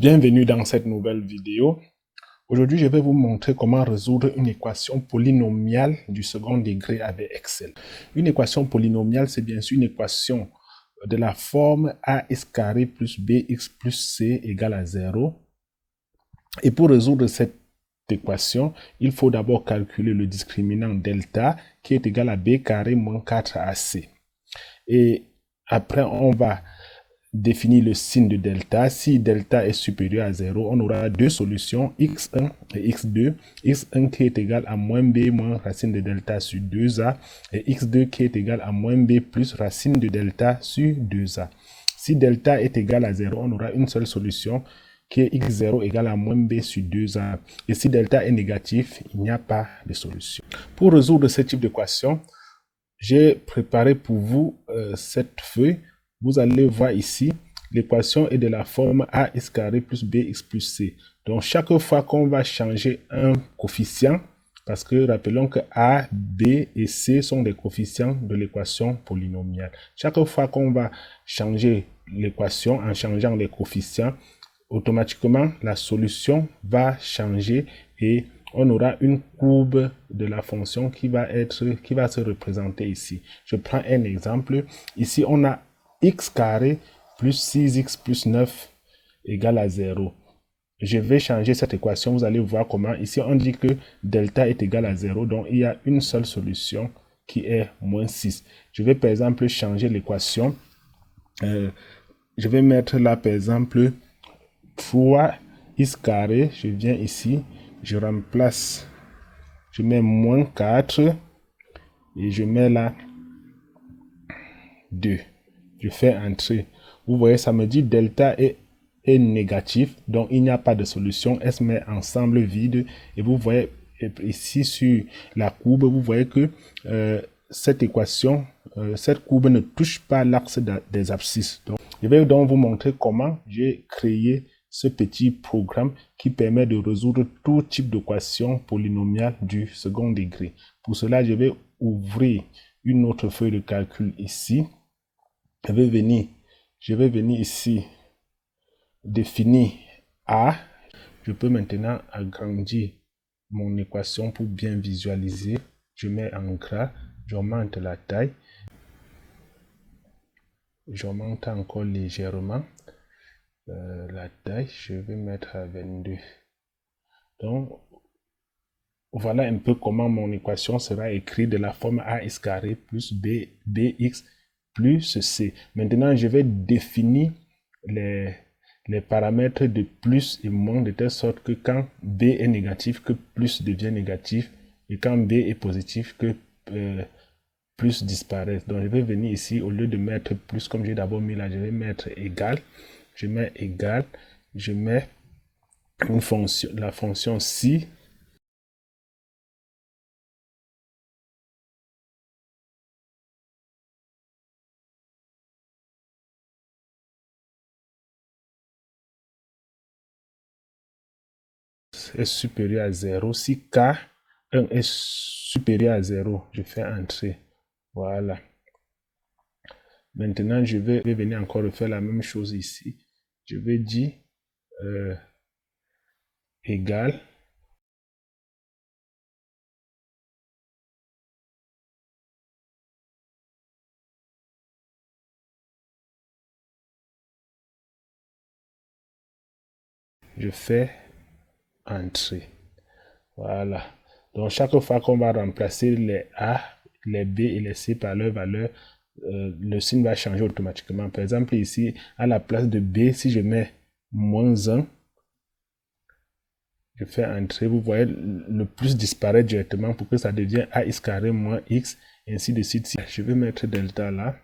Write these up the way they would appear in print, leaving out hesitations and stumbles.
Bienvenue dans cette nouvelle vidéo. Aujourd'hui, je vais vous montrer comment résoudre une équation polynomiale du second degré avec Excel. Une équation polynomiale, c'est bien sûr une équation de la forme ax carré plus bx plus c égale à 0. Et pour résoudre cette équation, il faut d'abord calculer le discriminant delta qui est égal à b carré moins 4ac. Et après, on va définir le signe de delta. Si delta est supérieur à 0, on aura deux solutions, x1 et x2. x1 qui est égal à moins b moins racine de delta sur 2a et x2 qui est égal à moins b plus racine de delta sur 2a. Si delta est égal à 0, on aura une seule solution qui est x0 égale à moins b sur 2a. Et si delta est négatif, il n'y a pas de solution. Pour résoudre ce type d'équation, j'ai préparé pour vous cette feuille. Vous allez voir ici, l'équation est de la forme ax carré plus bx plus c. Donc, chaque fois qu'on va changer un coefficient, parce que rappelons que a, b et c sont des coefficients de l'équation polynomiale. Chaque fois qu'on va changer l'équation en changeant les coefficients, automatiquement, la solution va changer et on aura une courbe de la fonction qui va se représenter ici. Je prends un exemple. Ici, on a x carré plus 6x plus 9 égale à 0. Je vais changer cette équation. Vous allez voir comment. Ici, on dit que delta est égal à 0. Donc, il y a une seule solution qui est moins 6. Je vais, par exemple, changer l'équation. Je vais mettre là, par exemple, 3x carré. Je viens ici. Je remplace. Je mets moins 4. Et je mets là 2. Je fais entrer. Vous voyez, ça me dit delta est négatif, donc il n'y a pas de solution. Elle se met ensemble vide. Et vous voyez ici sur la courbe, vous voyez que cette équation, cette courbe ne touche pas l'axe des abscisses. Donc, je vais donc vous montrer comment j'ai créé ce petit programme qui permet de résoudre tout type d'équation polynomiale du second degré. Pour cela, je vais ouvrir une autre feuille de calcul ici. Je vais venir ici, définir A. Je peux maintenant agrandir mon équation pour bien visualiser. Je mets en gras, j'augmente la taille. J'augmente encore légèrement la taille. Je vais mettre à 22. Donc, voilà un peu comment mon équation sera écrite de la forme ax carré plus bx plus c. Maintenant, je vais définir les paramètres de plus et moins de telle sorte que quand b est négatif, que plus devient négatif et quand b est positif, que plus disparaît. Donc, je vais venir ici, au lieu de mettre plus comme j'ai d'abord mis là, je vais mettre égal. Je mets égal. Je mets une fonction, la fonction si. Est supérieur à 0. Si K1 est supérieur à 0, je fais entrer. Voilà. Maintenant, je vais venir encore refaire la même chose ici. Je vais dire égal. Je fais entrer. Voilà. Donc, chaque fois qu'on va remplacer les A, les B et les C par leur valeur, le signe va changer automatiquement. Par exemple, ici, à la place de B, si je mets moins 1, je fais entrer, vous voyez, le plus disparaît directement pour que ça devienne ax carré moins x, et ainsi de suite. Je vais mettre delta là.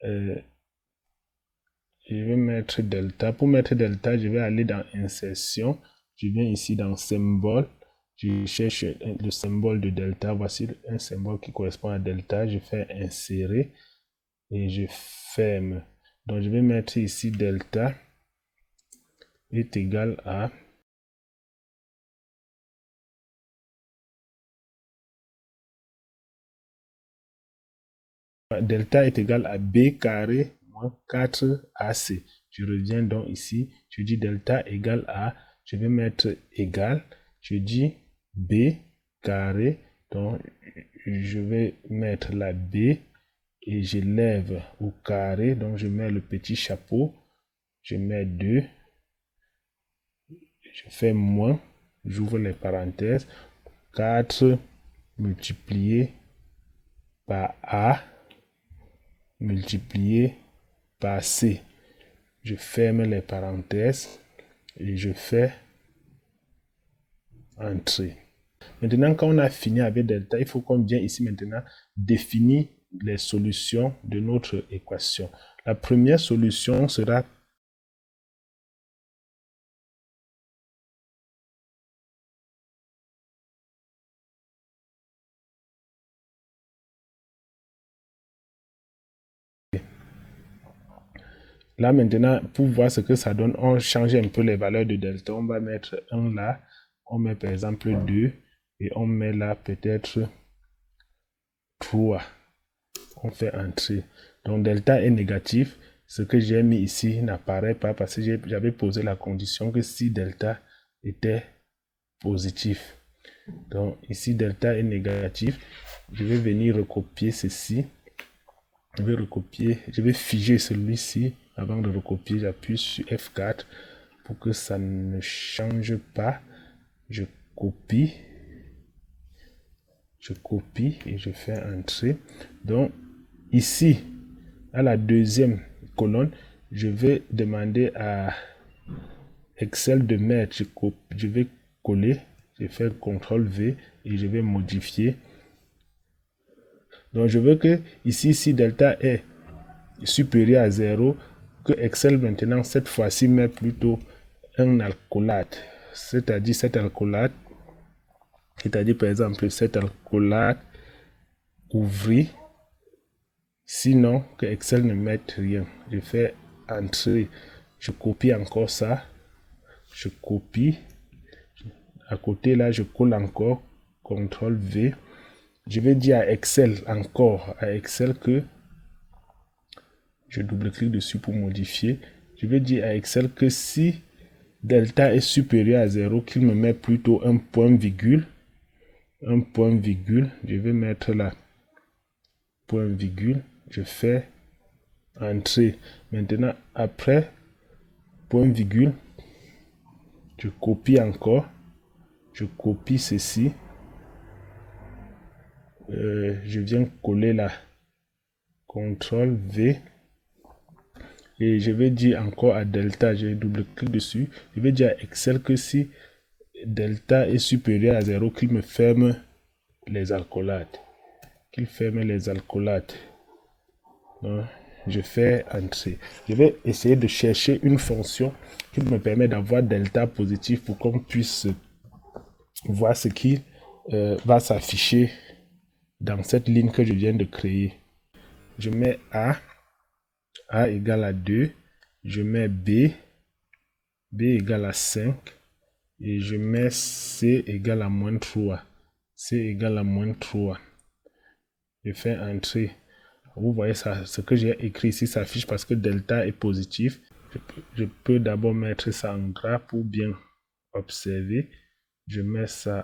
Je vais mettre delta. Pour mettre delta, je vais aller dans insertion. Je viens ici dans symbole. Je cherche le symbole de delta. Voici un symbole qui correspond à delta. Je fais insérer et je ferme. Donc, je vais mettre ici delta est égal à delta est égal à b carré moins 4ac. Je reviens donc ici, je dis delta égale à, je vais mettre égal, je dis B carré, donc je vais mettre la B et je lève au carré, donc je mets le petit chapeau, je mets 2, je fais moins, j'ouvre les parenthèses, 4 multiplié par A multiplié par C. Je ferme les parenthèses et je fais entrer. Maintenant, quand on a fini avec delta, il faut qu'on vienne ici maintenant définir les solutions de notre équation. La première solution sera là maintenant, pour voir ce que ça donne, on change un peu les valeurs de delta. On va mettre 1 là, on met par exemple 2 et on met là peut-être 3. On fait entrer. Donc delta est négatif. Ce que j'ai mis ici n'apparaît pas parce que j'avais posé la condition que si delta était positif. Donc ici delta est négatif. Je vais venir recopier ceci. Je vais recopier, je vais figer celui-ci. Avant de recopier, j'appuie sur F4 pour que ça ne change pas. Je copie et je fais entrer. Donc ici, à la deuxième colonne, je vais demander à Excel de mettre, je vais coller, je fais CTRL V et je vais modifier. Donc je veux que ici, si delta est supérieur à 0, que Excel maintenant, cette fois-ci, met plutôt un alcoolate. C'est-à-dire cet alcoolate, c'est-à-dire par exemple cet alcoolate ouvrit. Sinon, que Excel ne mette rien. Je fais entrer, je copie encore ça. Je copie. À côté là, je colle encore. CTRL V. Je vais dire à Excel encore, à Excel que je double-clique dessus pour modifier. Je vais dire à Excel que si delta est supérieur à 0, qu'il me met plutôt un point virgule. Un point virgule. Je vais mettre là point virgule. Je fais entrer. Maintenant, après point virgule, je copie encore. Je copie ceci. Je viens coller là. CTRL V. Et je vais dire encore à delta, je double-clique dessus. Je vais dire à Excel que si delta est supérieur à 0, qu'il me ferme les alcoolates. Qu'il ferme les alcoolates. Donc, je fais entrer. Je vais essayer de chercher une fonction qui me permet d'avoir delta positif pour qu'on puisse voir ce qui va s'afficher dans cette ligne que je viens de créer. Je mets A égale à 2, je mets B égale à 5, et je mets C égale à moins 3. C égale à moins 3. Je fais entrer. Vous voyez ça, ce que j'ai écrit ici s'affiche parce que delta est positif. Je peux d'abord mettre ça en gras pour bien observer. Je mets ça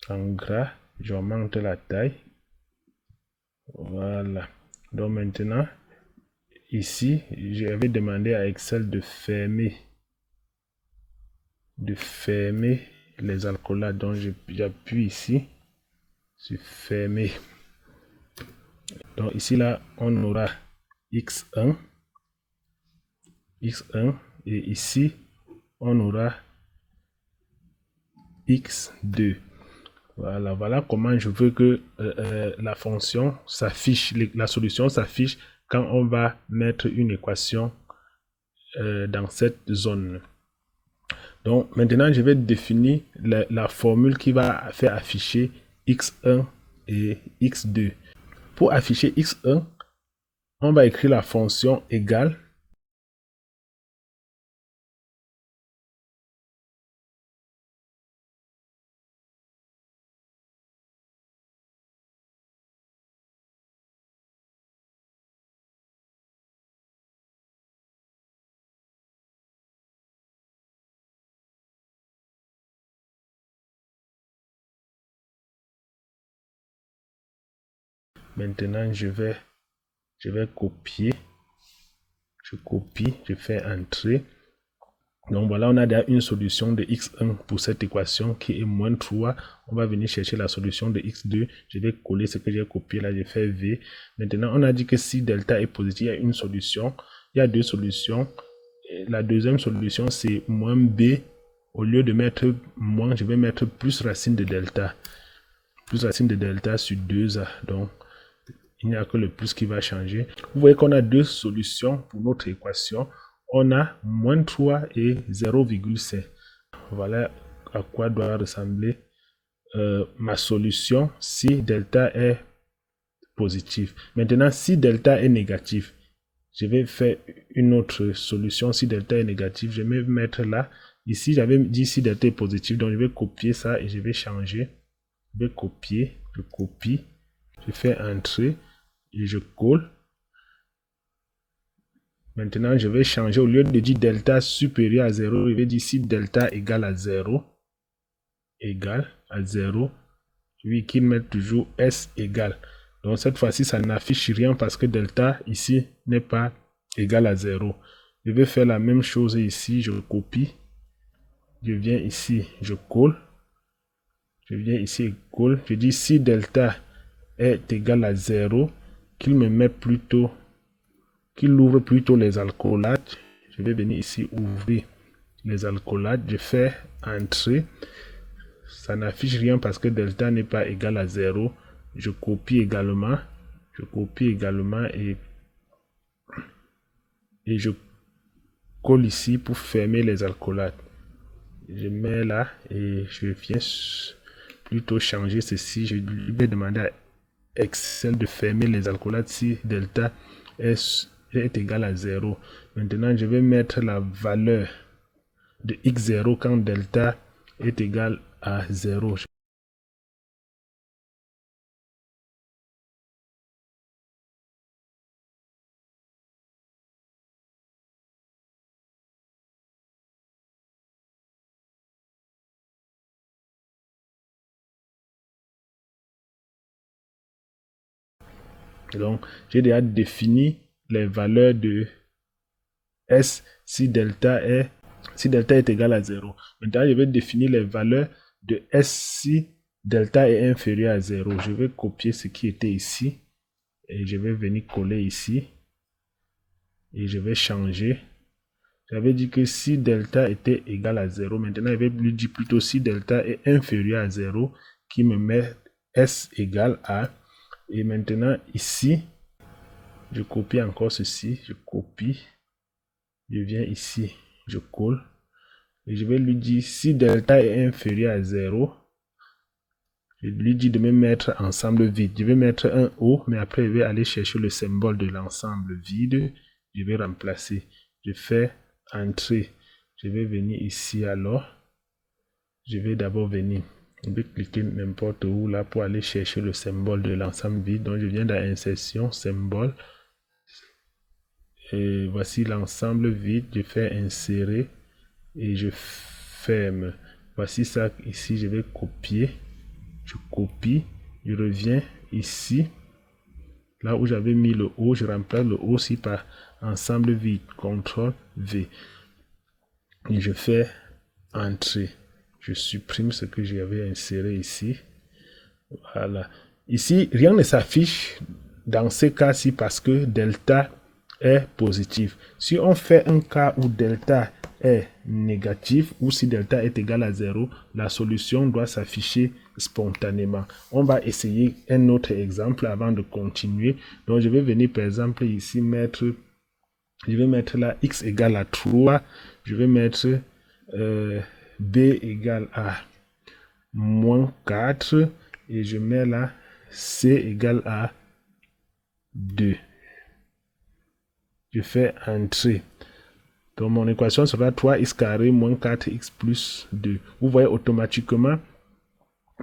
en gras. J'augmente la taille. Voilà. Donc maintenant, ici, j'avais demandé à Excel de fermer les alcoolates. Donc j'appuie ici sur fermer. Donc ici là, on aura X1 et ici, on aura X2. Voilà comment je veux que la fonction s'affiche, la solution s'affiche quand on va mettre une équation dans cette zone. Donc maintenant, je vais définir la formule qui va faire afficher X1 et X2. Pour afficher X1, on va écrire la fonction égale Maintenant, je vais copier. Je copie, je fais entrer. Donc voilà, on a déjà une solution de x1 pour cette équation qui est moins 3. On va venir chercher la solution de x2. Je vais coller ce que j'ai copié là, je fais V. Maintenant, on a dit que si delta est positif, il y a une solution. Il y a deux solutions. Et la deuxième solution, c'est moins b. Au lieu de mettre moins, je vais mettre plus racine de delta. Plus racine de delta sur 2a. Donc, il n'y a que le plus qui va changer. Vous voyez qu'on a deux solutions pour notre équation. On a moins 3 et 0,5. Voilà à quoi doit ressembler ma solution si delta est positif. Maintenant, si delta est négatif, je vais faire une autre solution. Si delta est négatif, je vais mettre là. Ici, j'avais dit si delta est positif, donc je vais copier ça et je vais changer. Je vais copier, je copie, je fais entrer et je colle. Maintenant, je vais changer. Au lieu de dire delta supérieur à 0, je vais dire si delta égale à 0. Égale à 0. Je vais qu'il mette toujours S égale. Donc cette fois-ci, ça n'affiche rien parce que delta ici n'est pas égal à 0. Je vais faire la même chose ici. Je copie. Je viens ici, je colle. Je viens ici et colle. Je dis si delta est égal à 0, qu'il me met plutôt, qu'il ouvre plutôt les alcoolates. Je vais venir ici ouvrir les alcoolates. Je fais entrer. Ça n'affiche rien parce que delta n'est pas égal à 0. Je copie également. Je copie également et je colle ici pour fermer les alcoolates. Je mets là et je viens plutôt changer ceci. Je vais demander à Excel de fermer les alcoolates si delta est égal à 0. Maintenant, je vais mettre la valeur de x0 quand delta est égal à 0. Donc, j'ai déjà défini les valeurs de S si delta est égal à 0. Maintenant, je vais définir les valeurs de S si delta est inférieur à 0. Je vais copier ce qui était ici et je vais venir coller ici et je vais changer. J'avais dit que si delta était égal à 0, maintenant je vais lui dire plutôt si delta est inférieur à 0, qui me met S égale à. Et maintenant ici, je copie encore ceci, je copie, je viens ici, je colle. Et je vais lui dire si delta est inférieur à 0, je lui dis de me mettre ensemble vide. Je vais mettre un O, mais après je vais aller chercher le symbole de l'ensemble vide. Je vais remplacer. Je fais entrer. Je vais venir ici alors. Je vais d'abord venir. Je vais cliquer n'importe où là pour aller chercher le symbole de l'ensemble vide. Donc je viens dans insertion, symbole. Et voici l'ensemble vide. Je fais insérer et je ferme. Voici ça ici. Je vais copier. Je copie. Je reviens ici. Là où j'avais mis le O, je remplace le O aussi par ensemble vide. CTRL V. Et je fais entrer. Je supprime ce que j'avais inséré ici. Voilà. Ici, rien ne s'affiche dans ce cas-ci parce que delta est positif. Si on fait un cas où delta est négatif ou si delta est égal à 0, la solution doit s'afficher spontanément. On va essayer un autre exemple avant de continuer. Donc, je vais venir par exemple ici mettre, je vais mettre là x égale à 3. Je vais mettre b égale à moins 4 et je mets là c égale à 2. Je fais entrer. Donc mon équation sera 3x carré moins 4x plus 2. Vous voyez automatiquement,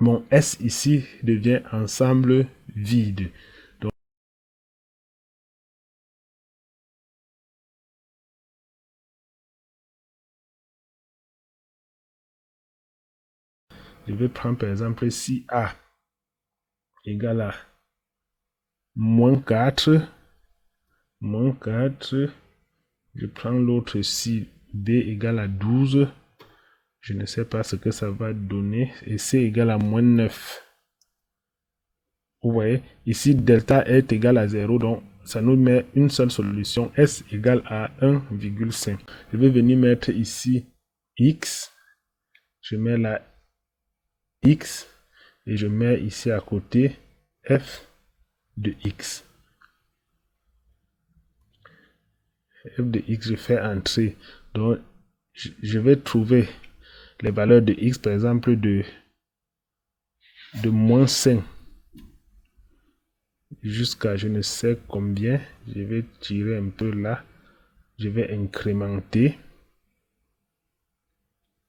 mon S ici devient ensemble vide. Donc, je vais prendre par exemple si A égale à moins 4, je prends l'autre ici, B égale à 12, je ne sais pas ce que ça va donner, et C égale à moins 9. Vous voyez, ici delta est égal à 0, donc ça nous met une seule solution, S égale à 1,5. Je vais venir mettre ici X, je mets la X, et je mets ici à côté F de X. F de X, je fais entrer. Donc, je vais trouver les valeurs de X, par exemple, de moins 5 jusqu'à je ne sais combien. Je vais tirer un peu là. Je vais incrémenter.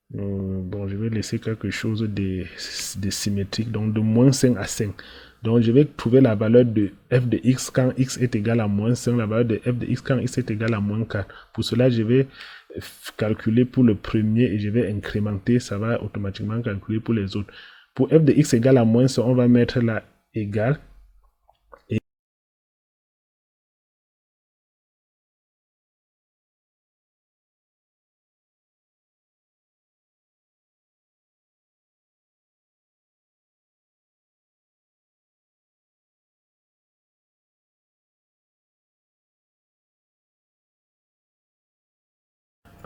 Bon, je vais laisser quelque chose de symétrique. Donc, de moins 5 à 5. Donc, je vais trouver la valeur de f de x quand x est égal à moins 5. La valeur de f de x quand x est égal à moins 4. Pour cela, je vais calculer pour le premier et je vais incrémenter. Ça va automatiquement calculer pour les autres. Pour f de x égale à moins 5, on va mettre la égale.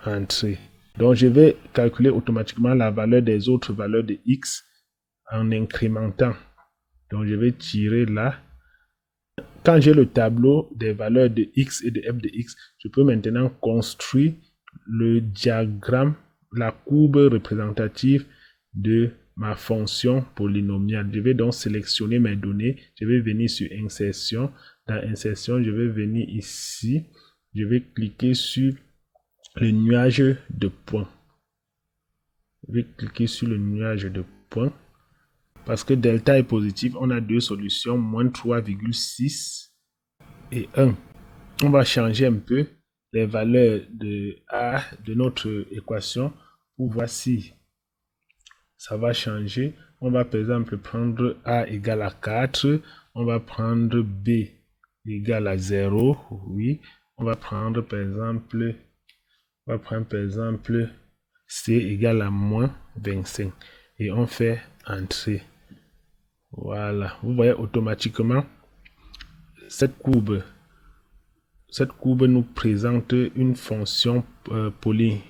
Entrée. Donc, je vais calculer automatiquement la valeur des autres valeurs de x en incrémentant. Donc, je vais tirer là. Quand j'ai le tableau des valeurs de x et de f de x, je peux maintenant construire le diagramme, la courbe représentative de ma fonction polynomiale. Je vais donc sélectionner mes données. Je vais venir sur insertion. Dans insertion, je vais venir ici. Je vais cliquer sur le nuage de points. Je vais cliquer sur le nuage de points. Parce que delta est positif, on a deux solutions, moins 3,6 et 1. On va changer un peu les valeurs de A de notre équation pour voir si ça va changer. On va par exemple prendre A égale à 4. On va prendre B égale à 0. Oui. On va prendre par exemple, C égale à moins 25. Et on fait entrer. Voilà. Vous voyez automatiquement cette courbe nous présente une fonction polynomiale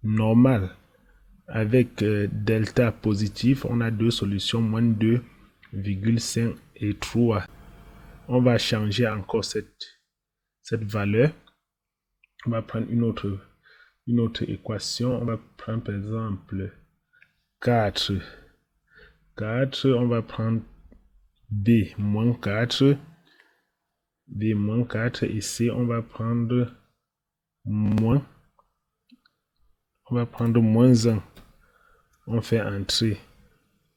normale avec delta positif. On a deux solutions, moins 2,5 et 3. On va changer encore cette valeur. On va prendre une autre équation. On va prendre par exemple 4. On va prendre B moins 4. B moins 4 et C, on va prendre moins. On va prendre moins 1. On fait entrer.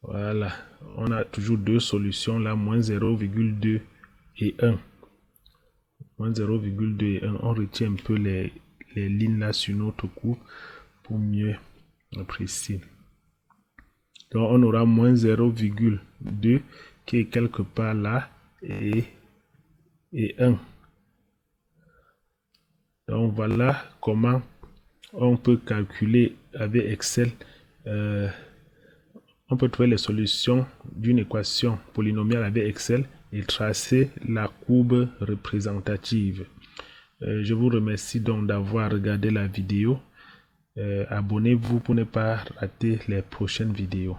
Voilà. On a toujours deux solutions là, moins 0,2 et 1. Moins 0,2 et 1. On retient un peu les lignes là sur notre courbe pour mieux apprécier. Donc on aura moins 0,2 qui est quelque part là et 1. Donc voilà comment on peut calculer avec Excel. On peut trouver les solutions d'une équation polynomiale avec Excel et tracer la courbe représentative. Je vous remercie donc d'avoir regardé la vidéo. Abonnez-vous pour ne pas rater les prochaines vidéos.